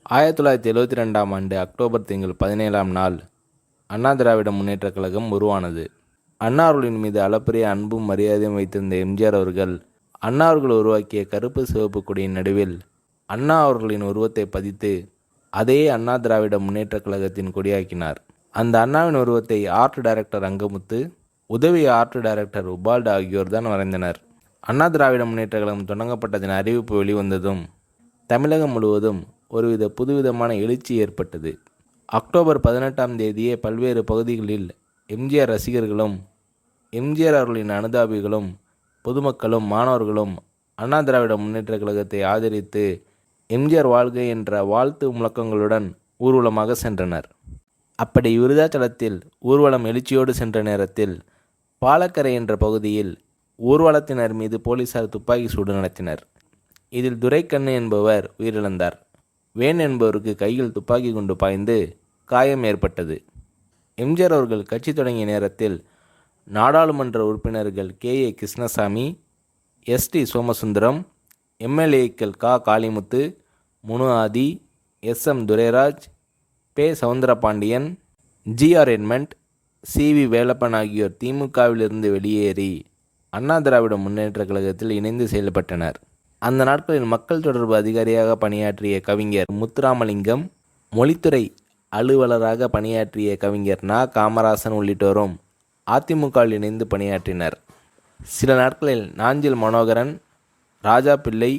1972ஆம் ஆண்டு அக்டோபர் திங்கள் 17ஆம் நாள் அண்ணா திராவிட முன்னேற்றக் கழகம் உருவானது. அண்ணா அவர்களின் மீது அளப்பரிய அன்பும் மரியாதையும் வைத்திருந்த எம்ஜிஆர் அவர்கள் அண்ணா அவர்கள் உருவாக்கிய கருப்பு சிவப்பு கொடியின் நடுவில் அண்ணா அவர்களின் உருவத்தை பதித்து அதே அண்ணா திராவிட முன்னேற்றக் கழகத்தின் கொடியாக்கினார். அந்த அண்ணாவின் உருவத்தை ஆர்ட் டைரக்டர் அங்கமுத்து, உதவி ஆர்ட் டைரக்டர் உபால்டு ஆகியோர் தான் வரைந்தனர். அண்ணா திராவிட முன்னேற்றக் கழகம் தொடங்கப்பட்டதின் அறிவிப்பு வெளிவந்ததும் தமிழகம் முழுவதும் ஒருவித புதுவிதமான எழுச்சி ஏற்பட்டது. அக்டோபர் 18ஆம் தேதியே பல்வேறு பகுதிகளில் எம்ஜிஆர் ரசிகர்களும் எம்ஜிஆர் அவர்களின் அனுதாபிகளும் பொதுமக்களும் மாணவர்களும் அண்ணா திராவிட முன்னேற்றக் கழகத்தை ஆதரித்து எம்ஜிஆர் வாழ்க என்ற வாழ்த்து முழக்கங்களுடன் ஊர்வலமாக சென்றனர். அப்படி விருதாச்சலத்தில் ஊர்வலம் எழுச்சியோடு சென்ற நேரத்தில் பாலக்கரை என்ற பகுதியில் ஊர்வலத்தினர் மீது போலீசார் துப்பாக்கி சூடு நடத்தினர். இதில் துரைக்கண்ணு என்பவர் உயிரிழந்தார். வேன் என்பவருக்கு கையில் துப்பாக்கி குண்டு பாய்ந்து காயம் ஏற்பட்டது. எம்ஜிஆர் அவர்கள் கட்சி தொடங்கிய நேரத்தில் நாடாளுமன்ற உறுப்பினர்கள் KA கிருஷ்ணசாமி, ST சோமசுந்தரம், MLAக்கள் காளிமுத்து, முனு ஆதி, SM துரைராஜ், பே Soundarapandian, GR Edmund, CV Velappan ஆகியோர் திமுகவிலிருந்து வெளியேறி அண்ணா திராவிட முன்னேற்றக் கழகத்தில் இணைந்து செயல்பட்டனர். அந்த நாட்களில் மக்கள் தொடர்பு அதிகாரியாக பணியாற்றிய கவிஞர் முத்துராமலிங்கம், மொழித்துறை அலுவலராக பணியாற்றிய கவிஞர் காமராசன் உள்ளிட்டோரும் அதிமுகவில் இணைந்து பணியாற்றினர். சில நாட்களில் நாஞ்சில் மனோகரன், ராஜா பிள்ளை,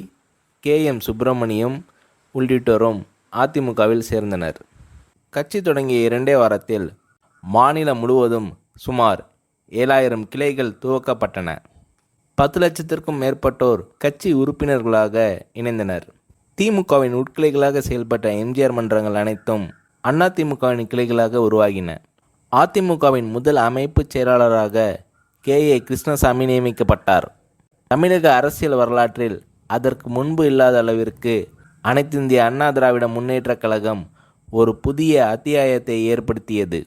KM சுப்பிரமணியம் உள்ளிட்டோரும் அதிமுகவில் சேர்ந்தனர். கட்சி தொடங்கிய 2 வாரத்தில் மாநிலம் முழுவதும் சுமார் 7000 கிளைகள் துவக்கப்பட்டன. 10 லட்சத்திற்கும் மேற்பட்டோர் கட்சி உறுப்பினர்களாக இணைந்தனர். திமுகவின் உட்கிளைகளாக செயல்பட்ட எம்ஜிஆர் மன்றங்கள் அனைத்தும் அதிமுகவின் கிளைகளாக உருவாகின. அதிமுகவின் முதல் அமைப்பு செயலாளராக KA கிருஷ்ணசாமி நியமிக்கப்பட்டார். தமிழக அரசியல் வரலாற்றில் அதற்கு முன்பு இல்லாத அளவிற்கு அனைத்திந்திய அண்ணா திராவிட முன்னேற்றக் கழகம் ஒரு புதிய அத்தியாயத்தை ஏற்படுத்தியது.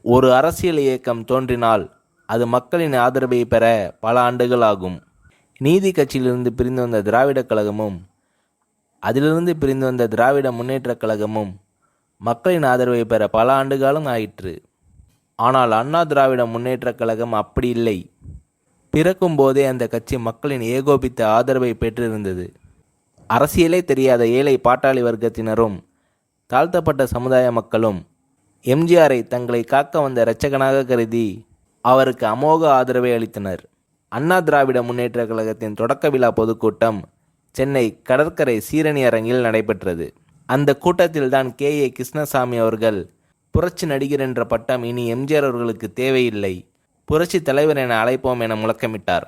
ஒரு அரசியல் இயக்கம் தோன்றினால் அது மக்களின் ஆதரவை பெற பல ஆண்டுகள் ஆகும். நீதி கட்சியிலிருந்து பிரிந்து வந்த திராவிடக் கழகமும் அதிலிருந்து பிரிந்து வந்த திராவிட முன்னேற்றக் கழகமும் மக்களின் ஆதரவை பெற பல ஆண்டுகாலம் ஆயிற்று. ஆனால் அண்ணா திராவிட முன்னேற்றக் கழகம் அப்படி இல்லை. பிறக்கும் போதே அந்த கட்சி மக்களின் ஏகோபித்த ஆதரவை பெற்றிருந்தது. அரசியலே தெரியாத ஏழை பாட்டாளி வர்க்கத்தினரும் தாழ்த்தப்பட்ட சமுதாய மக்களும் எம்ஜிஆரை தங்களை காக்க வந்த இரட்சகனாக கருதி அவருக்கு அமோக ஆதரவை அளித்தனர். அண்ணா திராவிட முன்னேற்றக் கழகத்தின் தொடக்க விழா பொதுக்கூட்டம் சென்னை கடற்கரை சீரணி அரங்கில் நடைபெற்றது. அந்த கூட்டத்தில்தான் KA கிருஷ்ணசாமி அவர்கள் புரட்சி நடிகர் என்ற பட்டம் இனி எம்ஜிஆர் அவர்களுக்கு தேவையில்லை, புரட்சி தலைவர் என அழைப்போம் என முழக்கமிட்டார்.